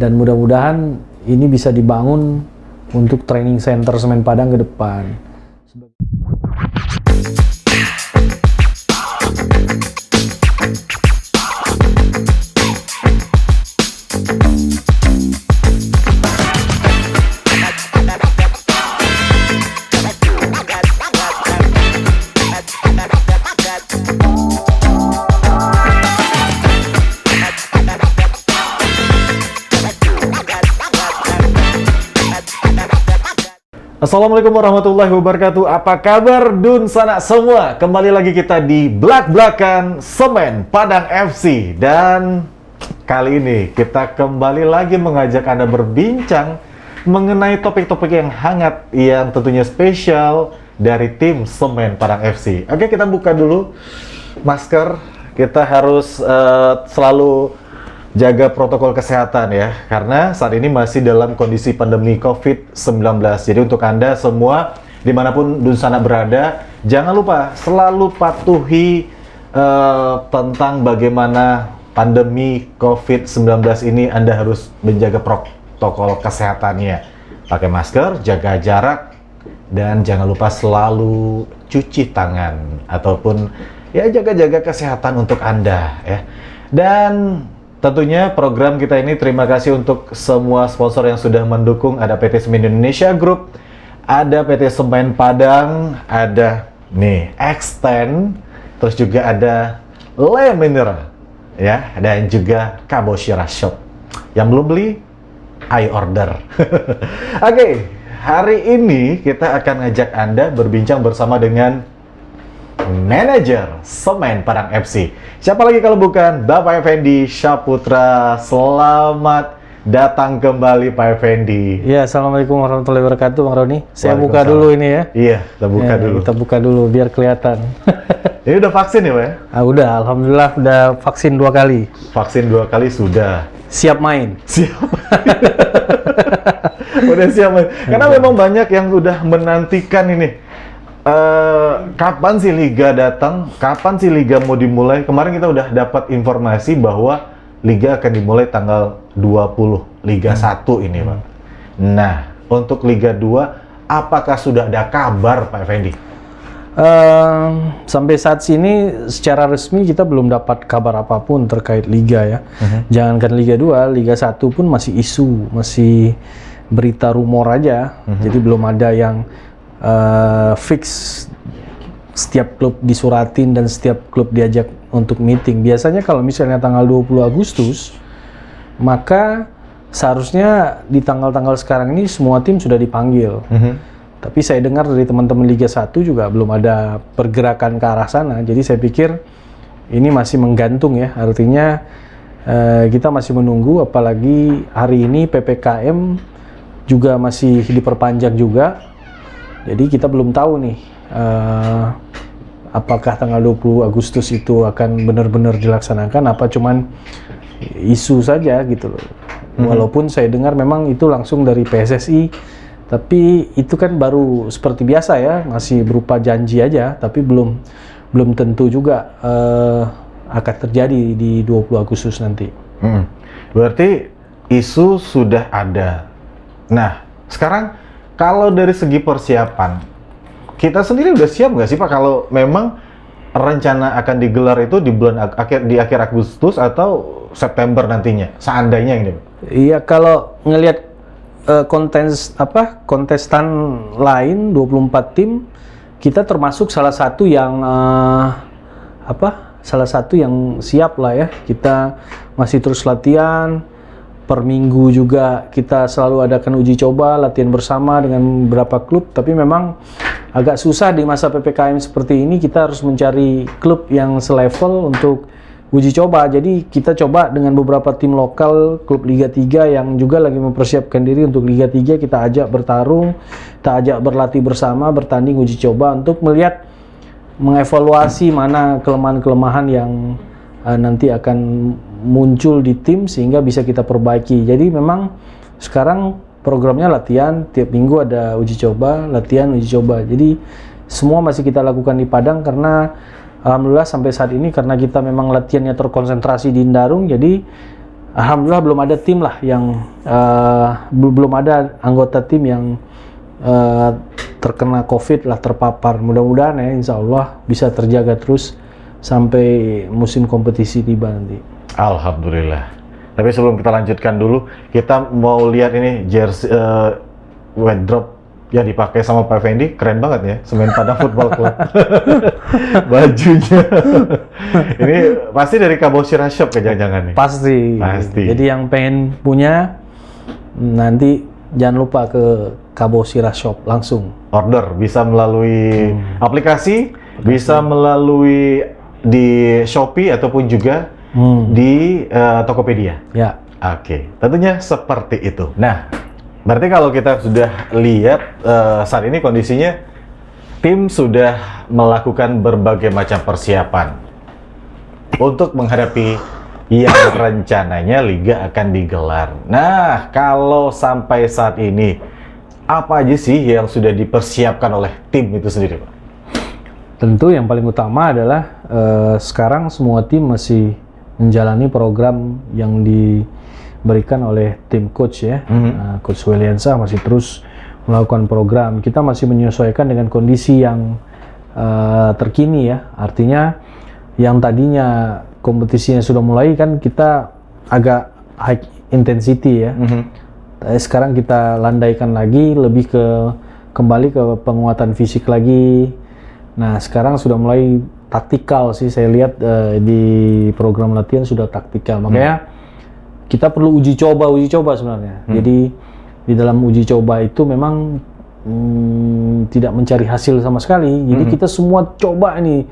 dan mudah-mudahan ini bisa dibangun untuk training center Semen Padang ke depan. Assalamualaikum warahmatullahi wabarakatuh. Apa kabar Dun Sanak semua? Kembali lagi kita di Blak-Blakan Semen Padang FC. Dan kali ini kita kembali lagi mengajak Anda berbincang mengenai topik-topik yang hangat, yang tentunya spesial dari tim Semen Padang FC. Oke, kita buka dulu masker. Kita harus selalu jaga protokol kesehatan ya, karena saat ini masih dalam kondisi pandemi COVID-19. Jadi untuk Anda semua, dimanapun Dun Sanak berada, jangan lupa selalu patuhi tentang bagaimana pandemi COVID-19 ini. Anda harus menjaga protokol kesehatannya. Pakai masker, jaga jarak, dan jangan lupa selalu cuci tangan, ataupun ya jaga-jaga kesehatan untuk Anda ya. Dan tentunya program kita ini terima kasih untuk semua sponsor yang sudah mendukung. Ada PT Semen Indonesia Group, ada PT Semen Padang, ada nih Extend, terus juga ada Le Mineral ya, dan juga Kaboshira Shop. Yang belum beli, ayo order. Oke, hari ini kita akan ngajak Anda berbincang bersama dengan manajer Semen Padang FC. Siapa lagi kalau bukan Bapak Effendi Syaputra. Selamat datang kembali Pak Effendi. Ya, assalamualaikum warahmatullahi wabarakatuh, Bang Roni. Saya buka dulu ini ya. Iya, kita buka dulu. Kita buka dulu biar kelihatan. Ini udah vaksin ya Pak ya? Udah, alhamdulillah udah vaksin 2 kali. Vaksin 2 kali sudah. Siap main. Siap. Udah siap main. Karena memang banyak yang udah menantikan ini. Kapan sih Liga datang? Kapan sih Liga mau dimulai? Kemarin kita udah dapat informasi bahwa Liga akan dimulai tanggal 20, Liga 1 ini Pak. Nah, untuk Liga 2, apakah sudah ada kabar Pak Effendi? Sampai saat ini secara resmi kita belum dapat kabar apapun terkait Liga ya. Jangankan Liga 2, Liga 1 pun masih isu, masih berita rumor aja. Jadi belum ada yang fix. Setiap klub disuratin dan setiap klub diajak untuk meeting. Biasanya kalau misalnya tanggal 20 Agustus, maka seharusnya di tanggal-tanggal sekarang ini semua tim sudah dipanggil. Tapi saya dengar dari teman-teman Liga 1 juga belum ada pergerakan ke arah sana. Jadi saya pikir ini masih menggantung ya. Artinya kita masih menunggu, apalagi hari ini PPKM juga masih diperpanjang juga. Jadi kita belum tahu nih apakah tanggal 20 Agustus itu akan benar-benar dilaksanakan, apa cuman isu saja gitu loh. Walaupun saya dengar memang itu langsung dari PSSI, tapi itu kan baru seperti biasa ya, masih berupa janji aja, tapi belum tentu juga akan terjadi di 20 Agustus nanti. Berarti isu sudah ada. Nah, sekarang kalau dari segi persiapan, kita sendiri udah siap nggak sih Pak kalau memang rencana akan digelar itu di akhir Agustus atau September nantinya, seandainya ini? Iya, kalau ngelihat kontestan lain 24 tim, kita termasuk salah satu yang siap lah ya. Kita masih terus latihan. Per minggu juga kita selalu adakan uji coba, latihan bersama dengan beberapa klub, tapi memang agak susah di masa PPKM seperti ini. Kita harus mencari klub yang selevel untuk uji coba. Jadi kita coba dengan beberapa tim lokal, klub Liga 3 yang juga lagi mempersiapkan diri untuk Liga 3, kita ajak bertarung, kita ajak berlatih bersama, bertanding uji coba untuk melihat, mengevaluasi mana kelemahan-kelemahan yang nanti akan muncul di tim sehingga bisa kita perbaiki. Jadi memang sekarang programnya latihan, tiap minggu ada uji coba, latihan, uji coba. Jadi semua masih kita lakukan di Padang karena alhamdulillah sampai saat ini karena kita memang latihannya terkonsentrasi di Indarung, jadi alhamdulillah belum ada tim lah yang belum ada anggota tim yang terkena COVID lah, terpapar. Mudah-mudahan ya, insya Allah bisa terjaga terus sampai musim kompetisi tiba nanti. Alhamdulillah. Tapi sebelum kita lanjutkan dulu, kita mau lihat ini jersey wardrobe yang dipakai sama Pak Effendi, keren banget ya, Semen Padang Football Club. Bajunya. Ini pasti dari Kabosira Shop ya, jangan-jangan nih? Pasti. Jadi yang pengen punya, nanti jangan lupa ke Kabosira Shop langsung. Order, bisa melalui aplikasi, bisa melalui di Shopee ataupun juga di Tokopedia. Ya. Oke, tentunya seperti itu. Nah, berarti kalau kita sudah lihat saat ini kondisinya tim sudah melakukan berbagai macam persiapan untuk menghadapi yang rencananya liga akan digelar. Nah, kalau sampai saat ini apa aja sih yang sudah dipersiapkan oleh tim itu sendiri, Pak? Tentu yang paling utama adalah sekarang semua tim masih menjalani program yang diberikan oleh tim coach ya. Coach Weliansa masih terus melakukan program. Kita masih menyesuaikan dengan kondisi yang terkini ya. Artinya yang tadinya kompetisinya sudah mulai kan kita agak high intensity ya. Sekarang kita landaikan lagi, lebih kembali ke penguatan fisik lagi. Nah, sekarang sudah mulai taktikal sih, saya lihat di program latihan sudah taktikal. Makanya kita perlu uji coba sebenarnya. Jadi di dalam uji coba itu memang tidak mencari hasil sama sekali. Jadi kita semua coba ini,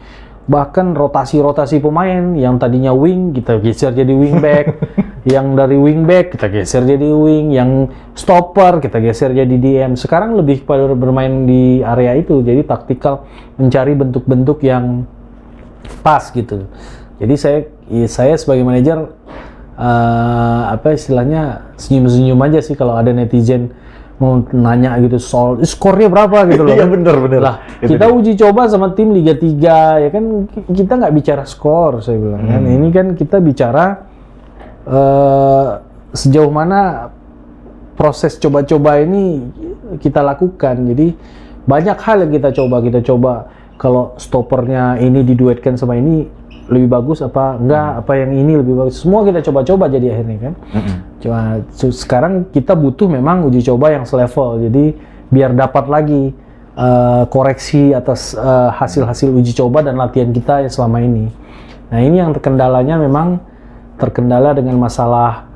bahkan rotasi pemain yang tadinya wing kita geser jadi wingback, yang dari wingback kita geser jadi wing, yang stopper kita geser jadi DM. Sekarang lebih pada bermain di area itu, jadi taktikal mencari bentuk-bentuk yang pas gitu. Jadi saya sebagai manajer apa istilahnya senyum-senyum aja sih kalau ada netizen mau nanya gitu soal skornya berapa gitu loh. Iya bener. Lah, kita uji coba sama tim Liga 3 ya kan, kita nggak bicara skor saya bilang kan. Ini kan kita bicara sejauh mana proses coba-coba ini kita lakukan. Jadi banyak hal yang kita coba kalau stoppernya ini diduetkan sama ini lebih bagus apa enggak, apa yang ini lebih bagus, semua kita coba-coba jadi akhirnya kan. Cuma sekarang kita butuh memang uji coba yang selevel, jadi biar dapat lagi koreksi atas hasil-hasil uji coba dan latihan kita yang selama ini. Nah, ini yang terkendalanya memang terkendala dengan masalah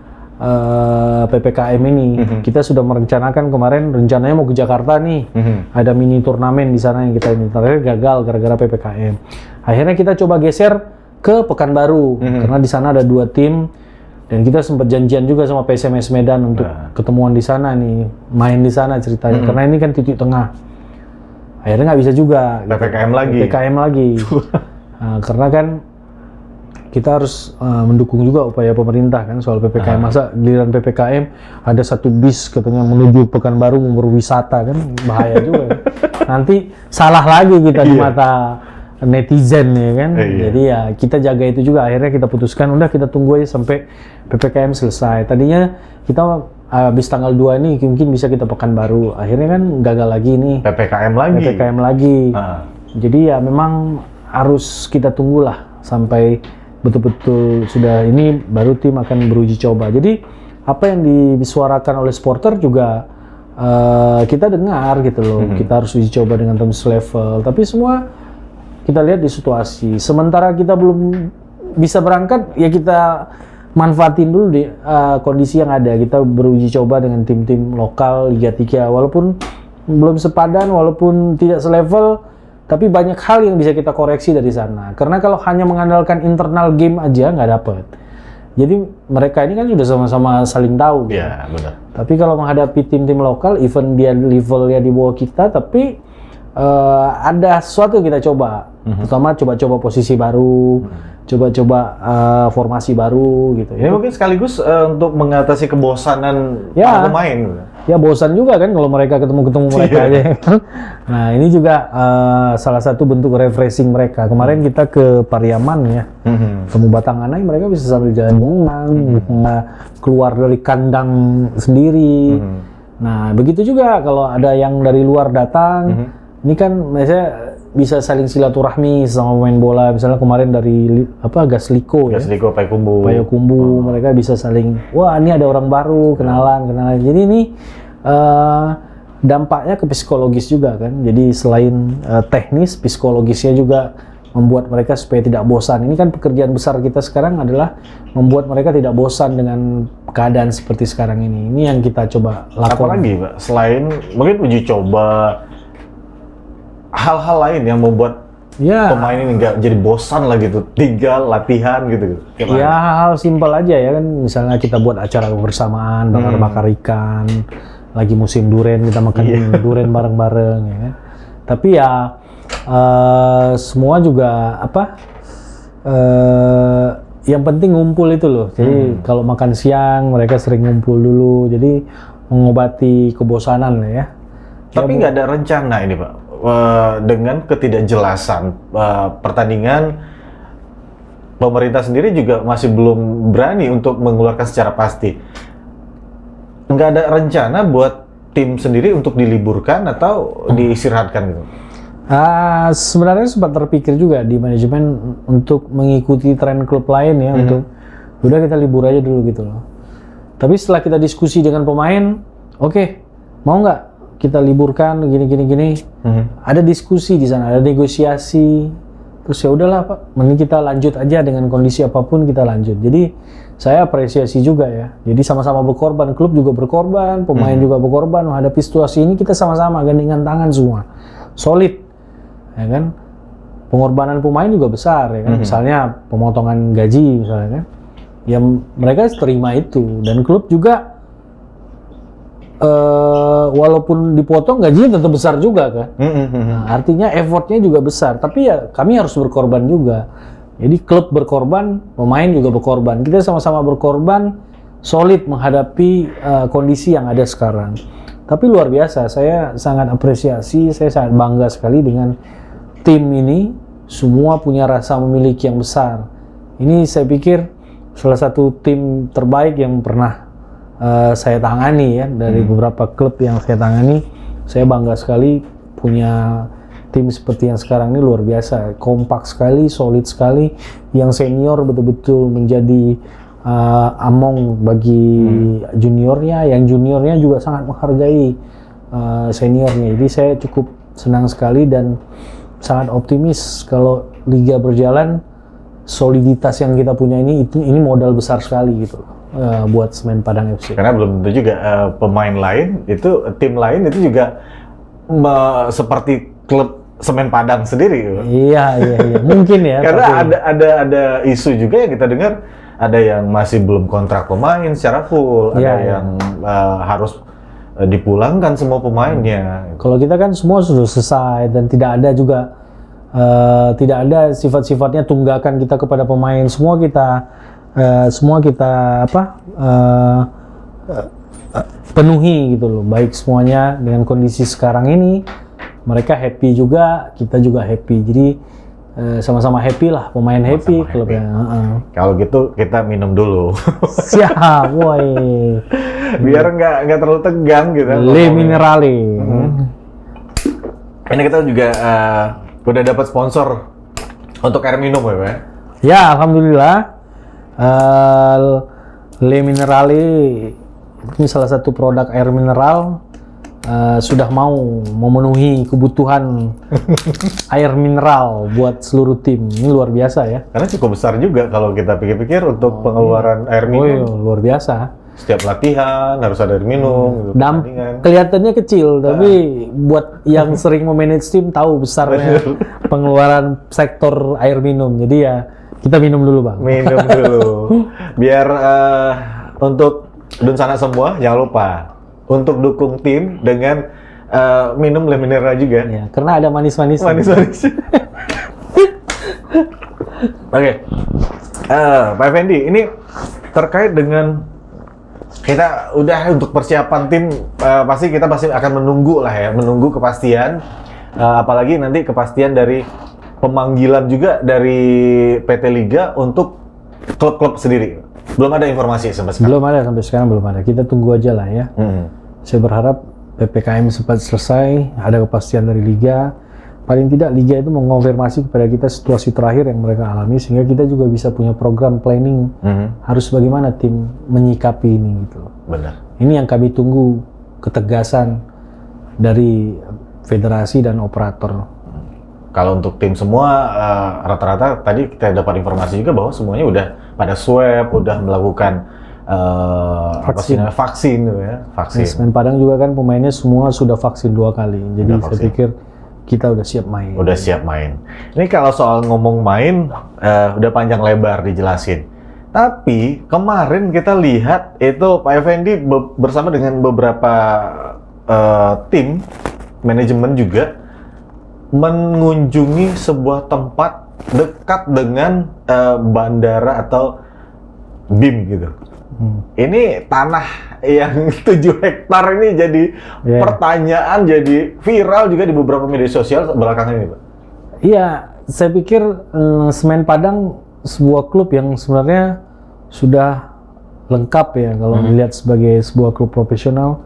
PPKM ini. Kita sudah merencanakan kemarin, rencananya mau ke Jakarta nih, ada mini turnamen di sana yang kita ini, terakhir gagal gara-gara PPKM. Akhirnya kita coba geser ke Pekanbaru, karena di sana ada 2 tim, dan kita sempat janjian juga sama PSMS Medan untuk ketemuan di sana nih, main di sana ceritanya, karena ini kan titik tengah. Akhirnya nggak bisa juga. PPKM lagi. Nah, karena kan kita harus mendukung juga upaya pemerintah kan soal PPKM. Masa giliran PPKM ada 1 bis katanya menuju Pekanbaru mau berwisata, kan bahaya juga. Nanti salah lagi kita di mata netizen ya kan. Jadi ya kita jaga itu juga. Akhirnya kita putuskan udah kita tunggu aja sampai PPKM selesai. Tadinya kita habis tanggal 2 ini mungkin bisa kita Pekanbaru. Akhirnya kan gagal lagi nih. PPKM lagi. Jadi ya memang harus kita tunggulah sampai betul-betul sudah ini baru tim akan beruji coba. Jadi apa yang disuarakan oleh supporter juga kita dengar gitu loh. Kita harus uji coba dengan tim selevel. Tapi semua kita lihat di situasi. Sementara kita belum bisa berangkat, ya kita manfaatin dulu di kondisi yang ada. Kita beruji coba dengan tim-tim lokal Liga 3, walaupun belum sepadan, walaupun tidak selevel, tapi banyak hal yang bisa kita koreksi dari sana. Karena kalau hanya mengandalkan internal game aja nggak dapet. Jadi mereka ini kan sudah sama-sama saling tahu. Iya, benar. Tapi kalau menghadapi tim-tim lokal, even dia levelnya di bawah kita, tapi ada sesuatu yang kita coba. Pertama coba-coba posisi baru, coba-coba formasi baru gitu. Ini mungkin sekaligus untuk mengatasi kebosanan para pemain. ya bosan juga kan kalau mereka ketemu mereka aja. Nah ini juga salah satu bentuk refreshing mereka. Kemarin kita ke Pariaman ya, ketemu Batanganai, mereka bisa sambil jalan-jalan, bisa keluar dari kandang sendiri. Nah begitu juga kalau ada yang dari luar datang, ini kan misalnya bisa saling silaturahmi sama pemain bola. Misalnya kemarin dari Gasliko ya. Gasliko, Payakumbu. Mereka bisa saling, wah ini ada orang baru, kenalan. Jadi ini dampaknya ke psikologis juga kan. Jadi selain teknis, psikologisnya juga membuat mereka supaya tidak bosan. Ini kan pekerjaan besar kita sekarang adalah membuat mereka tidak bosan dengan keadaan seperti sekarang ini. Ini yang kita coba lakukan. Apalagi Pak, selain mungkin uji coba, hal-hal lain yang membuat pemain ini nggak jadi bosan lah gitu, tinggal latihan gitu. Ya hal simpel aja ya kan, misalnya kita buat acara bersamaan, bakar-bakar ikan, lagi musim durian kita makan durian bareng-bareng ya kan. Tapi ya semua juga yang penting ngumpul itu loh. Jadi kalau makan siang mereka sering ngumpul dulu, jadi mengobati kebosanan ya. Tapi nggak ada rencana ini Pak, dengan ketidakjelasan pertandingan, pemerintah sendiri juga masih belum berani untuk mengeluarkan secara pasti. Nggak ada rencana buat tim sendiri untuk diliburkan atau diistirahatkan gitu? Sebenarnya sempat terpikir juga di manajemen untuk mengikuti tren klub lain ya, untuk udah kita libur aja dulu gitu loh. Tapi setelah kita diskusi dengan pemain, oke, mau nggak kita liburkan gini. Ada diskusi di sana, ada negosiasi. Terus ya udahlah Pak, mending kita lanjut aja dengan kondisi apapun kita lanjut. Jadi saya apresiasi juga ya. Jadi sama-sama berkorban, klub juga berkorban, pemain juga berkorban menghadapi situasi ini, kita sama-sama gandengan tangan semua. Solid. Ya kan? Pengorbanan pemain juga besar ya kan. Misalnya pemotongan gaji misalnya kan. Ya mereka terima itu, dan klub juga walaupun dipotong gajinya tetap besar juga kan. Nah, artinya effortnya juga besar, tapi ya kami harus berkorban juga. Jadi klub berkorban, pemain juga berkorban. Kita sama-sama berkorban, solid menghadapi kondisi yang ada sekarang. Tapi luar biasa, saya sangat apresiasi, saya sangat bangga sekali dengan tim ini. Semua punya rasa memiliki yang besar. Ini saya pikir salah satu tim terbaik yang pernah saya tangani ya, dari beberapa klub yang saya tangani. Saya bangga sekali punya tim seperti yang sekarang ini, luar biasa, kompak sekali, solid sekali. Yang senior betul-betul menjadi among bagi juniornya, yang juniornya juga sangat menghargai seniornya. Jadi saya cukup senang sekali dan sangat optimis kalau liga berjalan. Soliditas yang kita punya ini modal besar sekali gitu buat Semen Padang FC. Karena belum tentu juga pemain lain itu, tim lain itu juga seperti klub Semen Padang sendiri. Iya, mungkin ya. Karena tapi ada isu juga yang kita dengar, ada yang masih belum kontrak pemain secara full, ada yang harus dipulangkan semua pemainnya. Kalau kita kan semua sudah selesai dan tidak ada juga sifat-sifatnya tunggakan kita kepada pemain. Semua kita penuhi gitu loh, baik semuanya. Dengan kondisi sekarang ini mereka happy juga, kita juga happy. Jadi sama-sama happy lah, pemain happy, klubnya. Kalau gitu kita minum dulu. Siap, woi. Biar nggak terlalu tegang gitu. Le Minerale. Ini kita juga udah dapat sponsor untuk air minum ya, Pak? Ya, alhamdulillah. Le Minerale ini salah satu produk air mineral, sudah mau memenuhi kebutuhan air mineral buat seluruh tim. Ini luar biasa ya. Karena cukup besar juga kalau kita pikir-pikir untuk pengeluaran air minum. Luar biasa. Setiap latihan harus ada air minum. Kelihatannya kecil, tapi buat yang sering memanage tim tahu besarnya pengeluaran sektor air minum. Jadi ya kita minum dulu, Bang. Minum dulu. Biar untuk Dunsana semua jangan lupa untuk dukung tim dengan minum Le Minerale juga. Ya, karena ada manis-manis. Manis-manis. Oke. Pak Effendi, ini terkait dengan kita udah untuk persiapan tim pasti kita akan menunggu lah ya, menunggu kepastian, apalagi nanti kepastian dari pemanggilan juga dari PT Liga untuk klub-klub sendiri. Belum ada informasi sampai sekarang. Belum ada sampai sekarang, belum ada. Kita tunggu aja lah ya. Saya berharap PPKM cepat selesai, ada kepastian dari Liga. Paling tidak Liga itu mengonfirmasi kepada kita situasi terakhir yang mereka alami, sehingga kita juga bisa punya program planning harus bagaimana tim menyikapi ini gitu. Benar. Ini yang kami tunggu, ketegasan dari federasi dan operator. Kalau untuk tim semua rata-rata tadi kita dapat informasi juga bahwa semuanya udah pada swab, udah melakukan vaksin gitu ya. Vaksin. Semen Padang juga kan pemainnya semua sudah vaksin 2 kali. Jadi saya pikir kita udah siap main. Udah siap main. Ini kalau soal ngomong main, udah panjang lebar dijelasin. Tapi kemarin kita lihat itu Pak Effendi bersama dengan beberapa tim, manajemen juga, mengunjungi sebuah tempat dekat dengan bandara atau BIM gitu. Ini tanah yang 7 hektar ini jadi pertanyaan, jadi viral juga di beberapa media sosial belakangan ini, Pak. Iya, saya pikir Semen Padang sebuah klub yang sebenarnya sudah lengkap ya kalau dilihat sebagai sebuah klub profesional.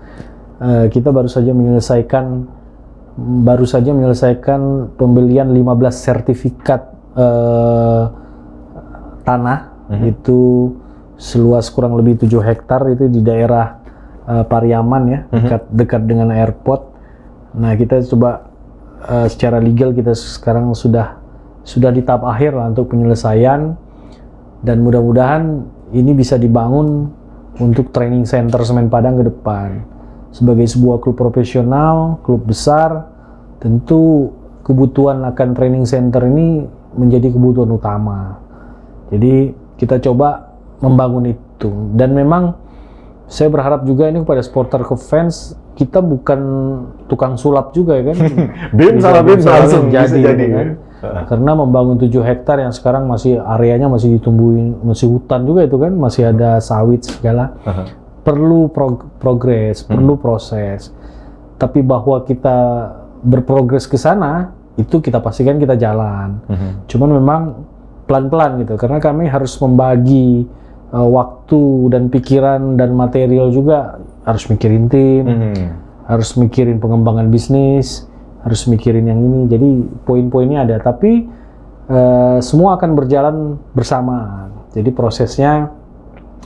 Kita baru saja menyelesaikan pembelian 15 sertifikat tanah itu seluas kurang lebih 7 hektar itu di daerah Pariaman ya, dekat dengan airport. Nah, kita coba secara legal kita sekarang sudah di tahap akhir lah untuk penyelesaian, dan mudah-mudahan ini bisa dibangun untuk training center Semen Padang ke depan. Sebagai sebuah klub profesional, klub besar, tentu kebutuhan akan training center ini menjadi kebutuhan utama. Jadi kita coba membangun itu, dan memang saya berharap juga ini kepada supporter ke fans, kita bukan tukang sulap juga ya kan. BIM langsung jadi kan. Karena membangun 7 hektar yang sekarang masih areanya masih ditumbuhin, masih hutan juga itu kan, masih ada sawit segala. Perlu progres, perlu proses. Tapi bahwa kita berprogres ke sana, itu kita pastikan kita jalan. Cuman memang pelan-pelan gitu, karena kami harus membagi waktu dan pikiran dan material juga, harus mikirin tim, harus mikirin pengembangan bisnis, harus mikirin yang ini. Jadi poin-poinnya ada, tapi semua akan berjalan bersamaan. Jadi prosesnya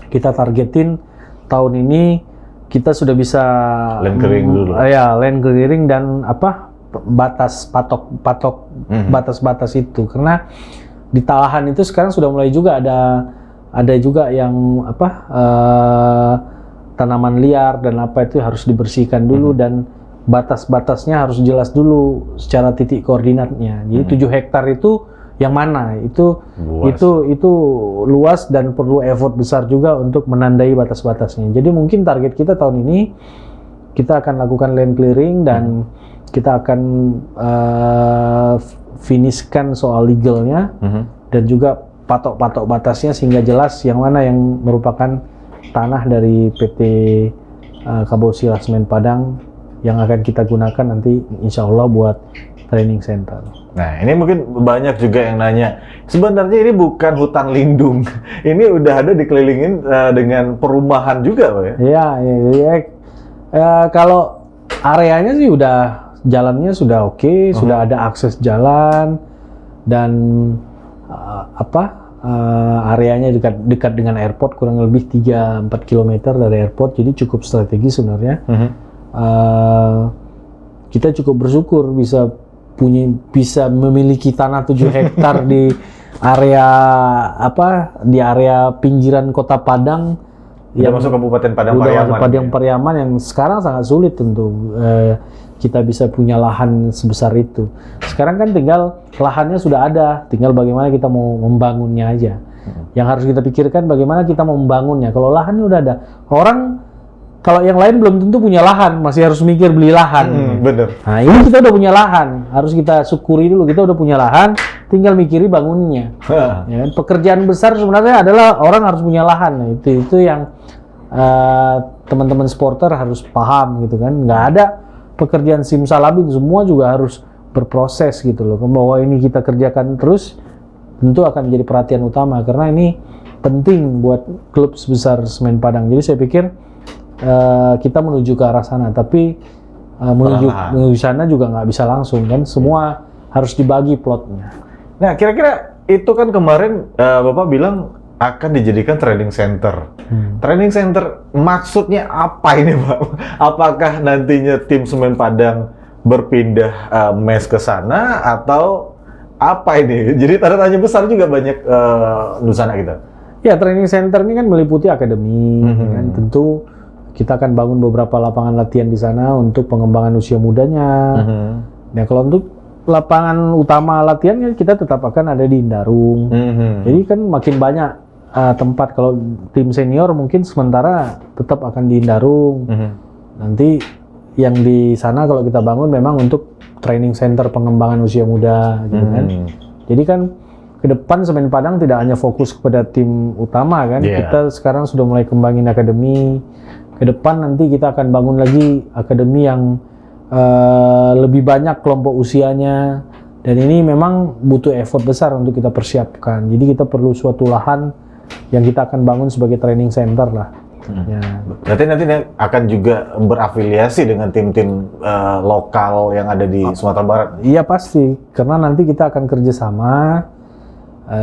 kita targetin tahun ini kita sudah bisa land clearing dulu. Land clearing dan batas-batas itu, karena di Talahan itu sekarang sudah mulai juga ada juga yang tanaman liar dan apa itu harus dibersihkan dulu, dan batas-batasnya harus jelas dulu secara titik koordinatnya. Jadi 7 hektar itu yang mana? Itu luas dan perlu effort besar juga untuk menandai batas-batasnya. Jadi mungkin target kita tahun ini kita akan lakukan land clearing dan kita akan finishkan soal legalnya dan juga patok-patok batasnya sehingga jelas yang mana yang merupakan tanah dari PT Kabausillah Semen Padang yang akan kita gunakan nanti insya Allah buat training center. Nah, ini mungkin banyak juga yang nanya, sebenarnya ini bukan hutan lindung, ini udah ada dikelilingin dengan perumahan juga, Pak ya? Iya. Kalau areanya sih udah, jalannya sudah oke, sudah ada akses jalan, dan areanya dekat dengan airport, kurang lebih 3-4 km dari airport, jadi cukup strategis sebenarnya. Kita cukup bersyukur bisa memiliki tanah 7 hektar di area pinggiran Kota Padang yang masuk Kabupaten Padang Pariaman yang sekarang sangat sulit tentu kita bisa punya lahan sebesar itu. Sekarang kan tinggal lahannya sudah ada, tinggal bagaimana kita mau membangunnya aja. Yang harus kita pikirkan bagaimana kita mau membangunnya. Kalau lahannya udah ada, kalau yang lain belum tentu punya lahan, masih harus mikir beli lahan. Bener. Nah, ini kita udah punya lahan, harus kita syukuri dulu, kita udah punya lahan, tinggal mikiri bangunnya. Ya, pekerjaan besar sebenarnya adalah orang harus punya lahan. Nah, itu yang teman-teman supporter harus paham gitu kan. Nggak ada pekerjaan simsalabim, semua juga harus berproses gitu loh. Bahwa ini kita kerjakan terus, tentu akan menjadi perhatian utama karena ini penting buat klub sebesar Semen Padang. Jadi saya pikir kita menuju ke arah sana, tapi menuju sana juga nggak bisa langsung kan. Semua harus dibagi plotnya. Nah, kira-kira itu kan kemarin Bapak bilang akan dijadikan training center. Training center maksudnya apa ini, Pak? Apakah nantinya tim Semen Padang berpindah mes ke sana atau apa ini? Jadi tanda tanya besar juga banyak di sana kita. Ya, training center ini kan meliputi akademi, kan tentu kita akan bangun beberapa lapangan latihan di sana untuk pengembangan usia mudanya. Nah, kalau untuk lapangan utama latihan kita tetap akan ada di Indarung. Jadi kan makin banyak tempat. Kalau tim senior mungkin sementara tetap akan di Indarung. Nanti yang di sana kalau kita bangun memang untuk training center pengembangan usia muda gitu kan. Jadi kan ke depan Semen Padang tidak hanya fokus kepada tim utama kan. Kita sekarang sudah mulai kembangin akademi. Ke depan nanti kita akan bangun lagi akademi yang lebih banyak kelompok usianya, dan ini memang butuh effort besar untuk kita persiapkan. Jadi kita perlu suatu lahan yang kita akan bangun sebagai training center lah. Ya. Berarti nanti akan juga berafiliasi dengan tim-tim lokal yang ada di Sumatera Barat? Iya pasti, karena nanti kita akan kerjasama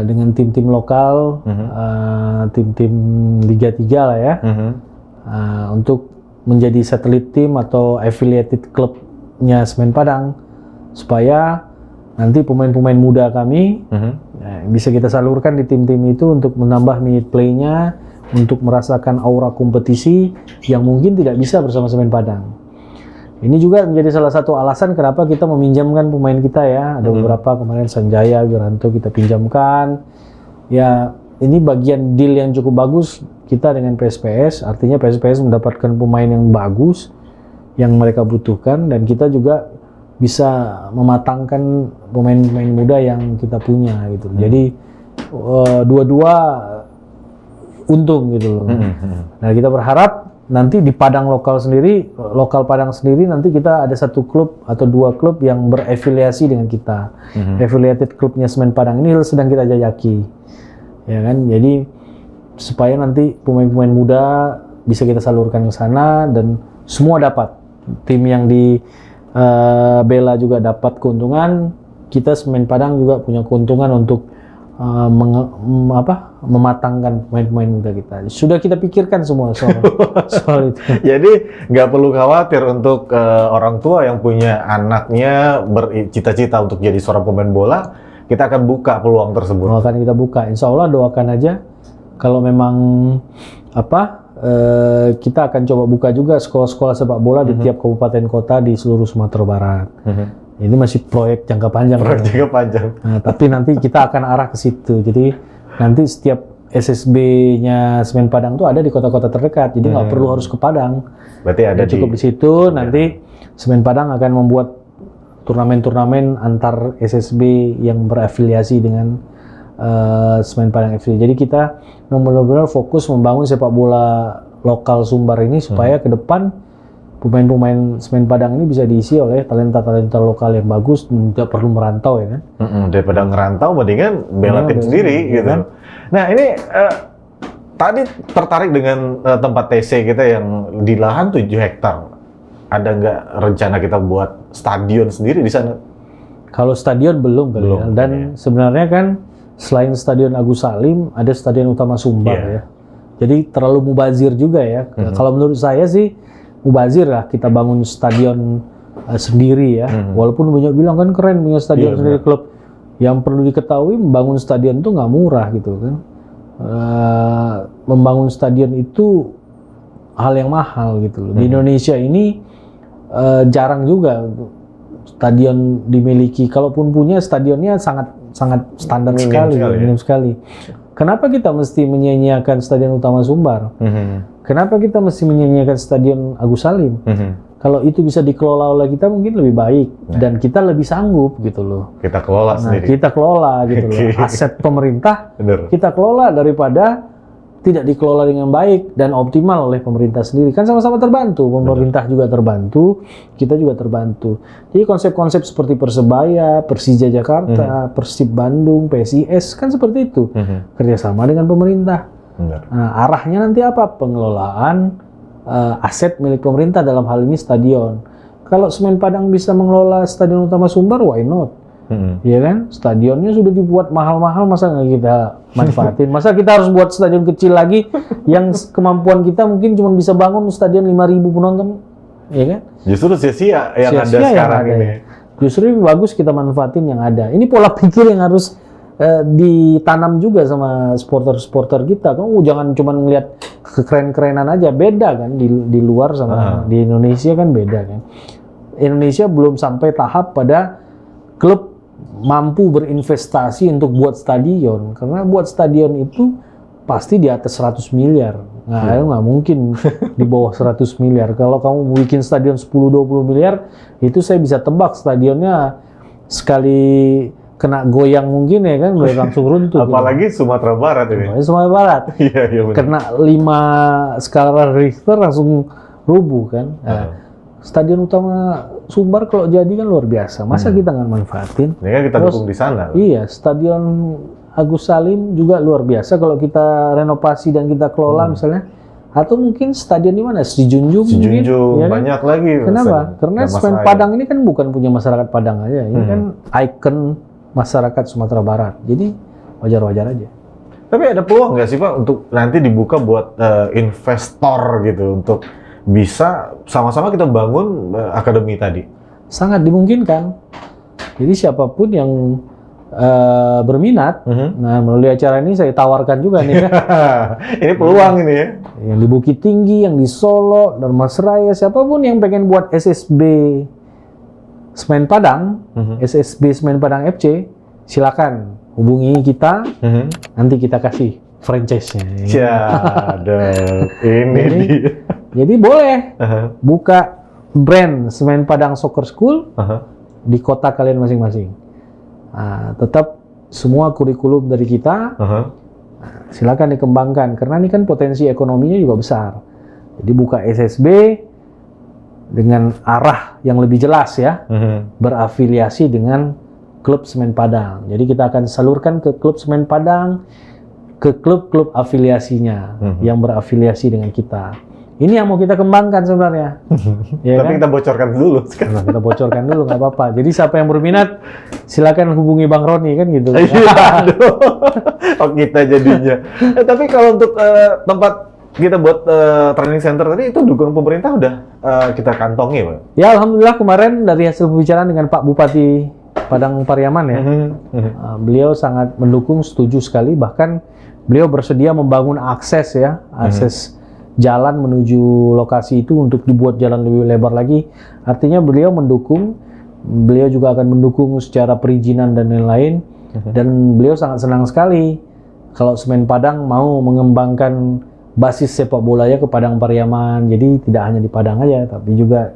dengan tim-tim lokal, tim-tim Liga 3 lah ya, untuk menjadi satelit tim atau affiliated klubnya Semen Padang, supaya nanti pemain-pemain muda kami bisa kita salurkan di tim-tim itu untuk menambah minute play-nya, untuk merasakan aura kompetisi yang mungkin tidak bisa bersama Semen Padang. Ini juga menjadi salah satu alasan kenapa kita meminjamkan pemain kita ya. Ada beberapa kemarin Sanjaya, Wiranto kita pinjamkan. Ya, ini bagian deal yang cukup bagus kita dengan PSPS, artinya PSPS mendapatkan pemain yang bagus yang mereka butuhkan, dan kita juga bisa mematangkan pemain-pemain muda yang kita punya gitu. Jadi dua-dua untung gitu loh. Nah, kita berharap nanti di Padang lokal Padang sendiri nanti kita ada satu klub atau dua klub yang berafiliasi dengan kita. Affiliated klubnya Semen Padang ini sedang kita jajaki. Ya kan? Jadi supaya nanti pemain-pemain muda bisa kita salurkan ke sana dan semua dapat. Tim yang di Bela juga dapat keuntungan, kita Semen Padang juga punya keuntungan untuk mematangkan pemain-pemain muda kita. Sudah kita pikirkan semua soal itu. Jadi nggak perlu khawatir untuk orang tua yang punya anaknya bercita-cita untuk jadi seorang pemain bola, kita akan buka peluang tersebut. Akan kita buka, insya Allah doakan aja. Kalau memang kita akan coba buka juga sekolah-sekolah sepak bola di tiap kabupaten kota di seluruh Sumatera Barat. Ini masih proyek jangka panjang. Nah, tapi nanti kita akan arah ke situ. Jadi nanti setiap SSB-nya Semen Padang itu ada di kota-kota terdekat. Jadi nggak perlu harus ke Padang. Berarti ada cukup di situ. Nanti Semen Padang akan membuat turnamen-turnamen antar SSB yang berafiliasi dengan Semen Padang FC. Jadi kita benar-benar fokus membangun sepak bola lokal Sumbar ini supaya ke depan pemain-pemain Semen Padang ini bisa diisi oleh talenta-talenta lokal yang bagus, tidak perlu merantau ya kan. Daripada ngerantau mendingan bela tim sendiri gitu kan. Nah, ini tadi tertarik dengan tempat TC kita yang di lahan 7 hektar. Ada nggak rencana kita buat stadion sendiri di sana? Kalau stadion belum kali ya. Dan sebenarnya kan selain Stadion Agus Salim, ada Stadion Utama Sumbar ya. Jadi terlalu mubazir juga ya. Kalau menurut saya sih mubazir lah kita bangun stadion sendiri ya. Walaupun banyak bilang kan keren punya stadion sendiri klub. Yang perlu diketahui membangun stadion itu nggak murah gitu kan. Membangun stadion itu hal yang mahal gitu loh. Di Indonesia ini jarang juga stadion dimiliki. Kalaupun punya, stadionnya sangat standar minim sekali. Kenapa kita mesti menyia-nyiakan Stadion Utama Sumbar? Kenapa kita mesti menyia-nyiakan Stadion Agus Salim? Kalau itu bisa dikelola oleh kita mungkin lebih baik dan kita lebih sanggup gitu loh. Kita kelola sendiri. Kita kelola gitu loh. Aset pemerintah kita kelola daripada tidak dikelola dengan baik dan optimal oleh pemerintah sendiri. Kan sama-sama terbantu, pemerintah juga terbantu, kita juga terbantu. Jadi konsep-konsep seperti Persebaya, Persija Jakarta, Persib Bandung, PSIS, kan seperti itu. Kerjasama dengan pemerintah. Nah, arahnya nanti apa? Pengelolaan aset milik pemerintah, dalam hal ini stadion. Kalau Semen Padang bisa mengelola Stadion Utama Sumbar, why not? Iya kan? Stadionnya sudah dibuat mahal-mahal, masa nggak kita manfaatin? Masa kita harus buat stadion kecil lagi yang kemampuan kita mungkin cuma bisa bangun stadion 5.000 penonton, ya kan? Justru sia-sia yang ada Sia-sia sekarang yang ada, ini. ya. Justru lebih bagus kita manfaatin yang ada. Ini pola pikir yang harus ditanam juga sama supporter-supporter kita. Kamu jangan cuma ngelihat kekeren-kerenan aja, beda kan di luar sama di Indonesia kan beda kan. Indonesia belum sampai tahap pada klub mampu berinvestasi untuk buat stadion, karena buat stadion itu pasti di atas 100 miliar. Nah, nggak mungkin di bawah 100 miliar. Kalau kamu bikin stadion 10-20 miliar, itu saya bisa tebak stadionnya sekali kena goyang mungkin ya kan, boleh langsung runtuh. Apalagi gitu. Sumatera Barat ini. Sumatera Barat. Iya, benar. Kena 5 skala Richter langsung rubuh kan. Nah, Stadion Utama Sumbar kalau jadi kan luar biasa. Masa kita nggak manfaatin? Ini kan kita dukung di sana. Iya, Stadion Agus Salim juga luar biasa kalau kita renovasi dan kita kelola misalnya. Atau mungkin stadion di mana? Sijunjung mungkin. Ya kan? Banyak lagi. Kenapa? Karena Semen Padang ini kan bukan punya masyarakat Padang aja. Ini kan ikon masyarakat Sumatera Barat. Jadi wajar-wajar aja. Tapi ada peluang nggak sih Pak untuk nanti dibuka buat investor gitu untuk bisa sama-sama kita bangun akademi tadi? Sangat dimungkinkan. Jadi siapapun yang berminat, nah melalui acara ini saya tawarkan juga nih ya. Ini peluang ini ya. Yang di Bukit Tinggi, yang di Solo, Dharmasraya, siapapun yang pengen buat SSB Semen Padang, SSB Semen Padang FC, silakan hubungi kita, nanti kita kasih franchise-nya. Ya, ini dia. Jadi boleh buka brand Semen Padang Soccer School di kota kalian masing-masing. Nah, tetap semua kurikulum dari kita, silakan dikembangkan karena ini kan potensi ekonominya juga besar. Jadi buka SSB dengan arah yang lebih jelas ya, berafiliasi dengan klub Semen Padang. Jadi kita akan salurkan ke klub Semen Padang, ke klub-klub afiliasinya yang berafiliasi dengan kita. Ini yang mau kita kembangkan sebenarnya. Ya Tapi kan? kita bocorkan dulu sekarang. Nah, kita bocorkan dulu, nggak apa-apa. Jadi siapa yang berminat, silakan hubungi Bang Roni kan gitu. Oh, kita jadinya. Tapi kalau untuk tempat kita buat training center tadi itu dukungan pemerintah udah kita kantongi, Pak? Ya, alhamdulillah kemarin dari hasil pembicaraan dengan Pak Bupati Padang Pariaman ya, beliau sangat mendukung, setuju sekali. Bahkan beliau bersedia membangun akses ya, akses jalan menuju lokasi itu untuk dibuat jalan lebih lebar lagi. Artinya beliau mendukung, beliau juga akan mendukung secara perizinan dan lain-lain. Dan beliau sangat senang sekali kalau Semen Padang mau mengembangkan basis sepak bolanya ke Padang Pariaman. Jadi tidak hanya di Padang aja, tapi juga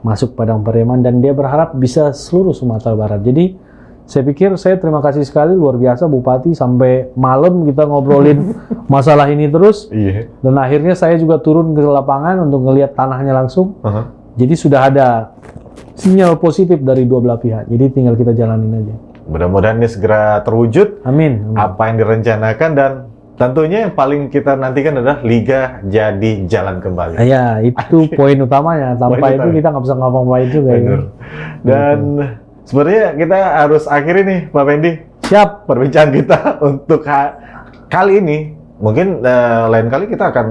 masuk Padang Pariaman. Dan dia berharap bisa seluruh Sumatera Barat. Jadi saya pikir saya terima kasih sekali, luar biasa Bupati, sampai malam kita ngobrolin masalah ini terus. Dan akhirnya saya juga turun ke lapangan untuk ngelihat tanahnya langsung. Jadi sudah ada sinyal positif dari dua belah pihak. Jadi tinggal kita jalanin aja. Mudah-mudahan ini segera terwujud. Amin. Apa yang direncanakan, dan tentunya yang paling kita nantikan adalah Liga jadi jalan kembali. Ya, itu poin utamanya. Tanpa itu kita nggak bisa ngapa-ngapain juga. Ya. Dan sebenarnya kita harus akhiri nih, Pak Fendi. Siap. Perbincangan kita untuk kali ini. Mungkin lain kali kita akan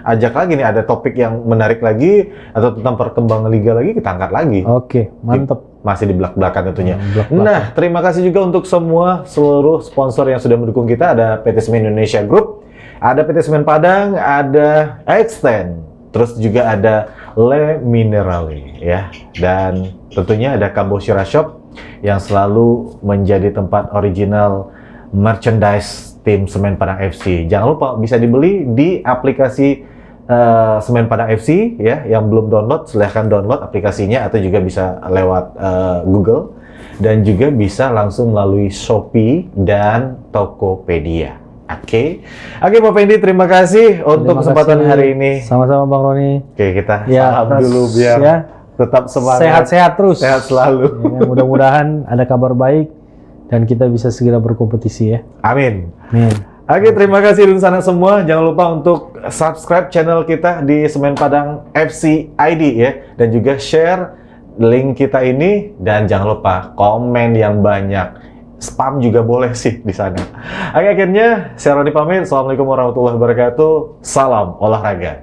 ajak lagi nih, ada topik yang menarik lagi atau tentang perkembangan liga lagi, kita angkat lagi. Oke, mantep. Masih di belak-belakan tentunya. Nah, terima kasih juga untuk seluruh sponsor yang sudah mendukung kita. Ada PT Semen Indonesia Group, ada PT Semen Padang, ada Extend, terus juga ada Le Minerale ya. Dan tentunya ada Kambosyira Shop yang selalu menjadi tempat original merchandise tim Semen Padang FC. Jangan lupa bisa dibeli di aplikasi Semen Padang FC ya. Yang belum download, silahkan download aplikasinya, atau juga bisa lewat Google, dan juga bisa langsung melalui Shopee dan Tokopedia. Oke, Pak Fendi, terima kasih untuk Terima kesempatan kasih. hari ini. Sama-sama Bang Roni. Oke, kita Ya, salam terus, dulu biar ya. tetap semangat. Sehat-sehat terus. Sehat selalu. Ya, mudah-mudahan ada kabar baik dan kita bisa segera berkompetisi ya. Amin. Amin. Oke, terima kasih Dunsana semua. Jangan lupa untuk subscribe channel kita di Semen Padang FC ID ya, dan juga share link kita ini, dan jangan lupa komen yang banyak. Spam juga boleh sih di sana. Oke, akhirnya saya Roni pamit. Assalamualaikum warahmatullahi wabarakatuh. Salam olahraga.